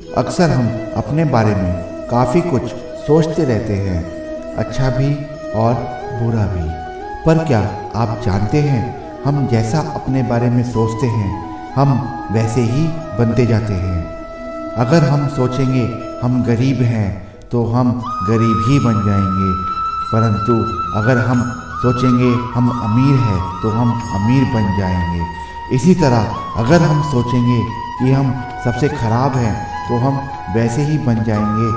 अक्सर हम अपने बारे में काफ़ी कुछ सोचते रहते हैं, अच्छा भी और बुरा भी। पर क्या आप जानते हैं, हम जैसा अपने बारे में सोचते हैं हम वैसे ही बनते जाते हैं। अगर हम सोचेंगे हम गरीब हैं तो हम गरीब ही बन जाएंगे, परंतु अगर हम सोचेंगे हम अमीर हैं तो हम अमीर बन जाएंगे। इसी तरह अगर हम सोचेंगे कि हम सबसे खराब हैं तो हम वैसे ही बन जाएंगे।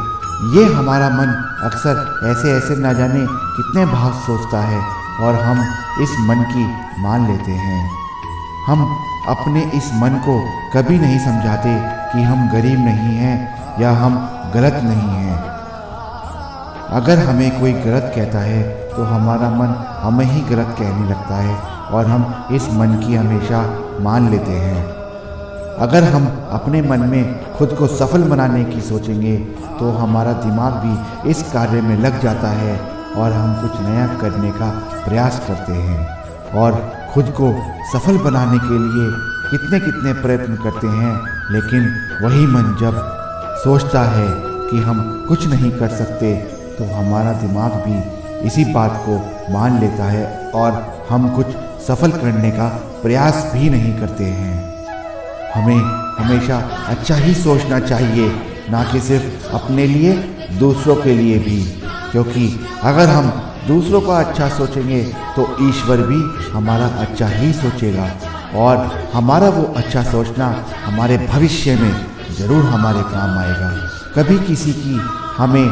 ये हमारा मन अक्सर ऐसे ऐसे ना जाने कितने भाग सोचता है और हम इस मन की मान लेते हैं। हम अपने इस मन को कभी नहीं समझाते कि हम गरीब नहीं हैं या हम गलत नहीं हैं। अगर हमें कोई गलत कहता है तो हमारा मन हमें ही गलत कहने लगता है और हम इस मन की हमेशा मान लेते हैं। अगर हम अपने मन में खुद को सफल बनाने की सोचेंगे तो हमारा दिमाग भी इस कार्य में लग जाता है और हम कुछ नया करने का प्रयास करते हैं और खुद को सफल बनाने के लिए कितने कितने प्रयत्न करते हैं। लेकिन वही मन जब सोचता है कि हम कुछ नहीं कर सकते तो हमारा दिमाग भी इसी बात को मान लेता है और हम कुछ सफल करने का प्रयास भी नहीं करते हैं। हमें हमेशा अच्छा ही सोचना चाहिए, ना कि सिर्फ अपने लिए, दूसरों के लिए भी। क्योंकि अगर हम दूसरों का अच्छा सोचेंगे तो ईश्वर भी हमारा अच्छा ही सोचेगा और हमारा वो अच्छा सोचना हमारे भविष्य में ज़रूर हमारे काम आएगा। कभी किसी की हमें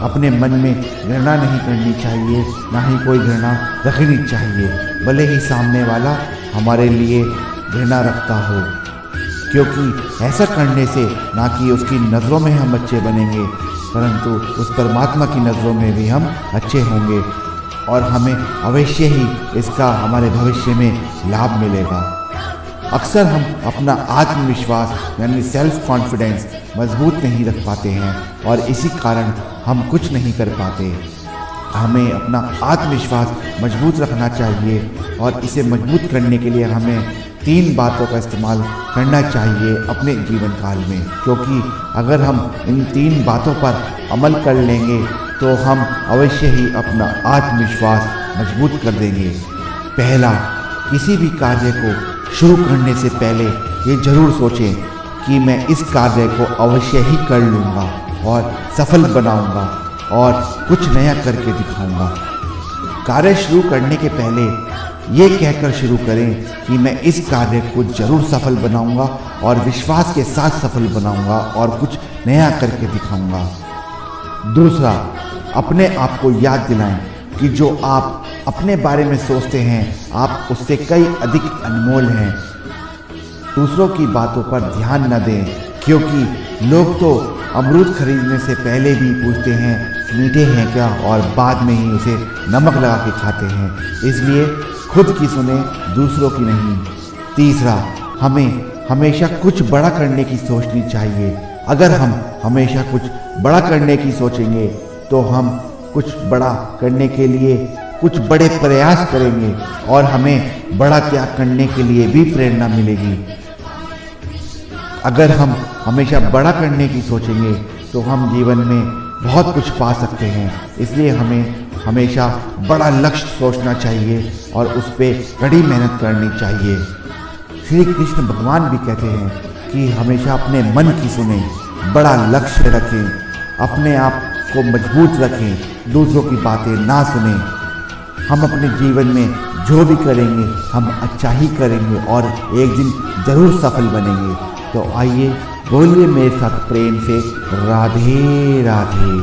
अपने मन में घृणा नहीं करनी चाहिए, ना ही कोई घृणा रखनी चाहिए, भले ही सामने वाला हमारे लिए घृणा रखता हो। क्योंकि ऐसा करने से ना कि उसकी नज़रों में हम अच्छे बनेंगे, परंतु उस परमात्मा की नज़रों में भी हम अच्छे होंगे और हमें अवश्य ही इसका हमारे भविष्य में लाभ मिलेगा। अक्सर हम अपना आत्मविश्वास यानी सेल्फ कॉन्फिडेंस मजबूत नहीं रख पाते हैं और इसी कारण हम कुछ नहीं कर पाते। हमें अपना आत्मविश्वास मजबूत रखना चाहिए और इसे मजबूत करने के लिए हमें 3 बातों का इस्तेमाल करना चाहिए अपने जीवन काल में। क्योंकि अगर हम इन 3 बातों पर अमल कर लेंगे तो हम अवश्य ही अपना आत्मविश्वास मजबूत कर देंगे। पहला, किसी भी कार्य को शुरू करने से पहले ये जरूर सोचें कि मैं इस कार्य को अवश्य ही कर लूँगा और सफल बनाऊँगा और कुछ नया करके दिखाऊँगा। कार्य शुरू करने के पहले ये कहकर शुरू करें कि मैं इस कार्य को जरूर सफल बनाऊँगा और विश्वास के साथ सफल बनाऊँगा और कुछ नया करके दिखाऊँगा। दूसरा, अपने आप को याद दिलाएं कि जो आप अपने बारे में सोचते हैं आप उससे कई अधिक अनमोल हैं। दूसरों की बातों पर ध्यान न दें, क्योंकि लोग तो अमरूद खरीदने से पहले भी पूछते हैं मीठे हैं क्या और बाद में ही उसे नमक लगा के खाते हैं। इसलिए खुद की सुने, दूसरों की नहीं। तीसरा, हमें हमेशा कुछ बड़ा करने की सोचनी चाहिए। अगर हम हमेशा कुछ बड़ा करने की सोचेंगे तो हम कुछ बड़ा करने के लिए कुछ बड़े प्रयास करेंगे और हमें बड़ा त्याग करने के लिए भी प्रेरणा मिलेगी। अगर हम हमेशा बड़ा करने की सोचेंगे तो हम जीवन में बहुत कुछ पा सकते हैं। इसलिए हमें हमेशा बड़ा लक्ष्य सोचना चाहिए और उस पर कड़ी मेहनत करनी चाहिए। श्री कृष्ण भगवान भी कहते हैं कि हमेशा अपने मन की सुने, बड़ा लक्ष्य रखें, अपने आप को मजबूत रखें, दूसरों की बातें ना सुने। हम अपने जीवन में जो भी करेंगे हम अच्छा ही करेंगे और एक दिन ज़रूर सफल बनेंगे। तो आइए बोलिए मेरे साथ प्रेम से, राधे राधे।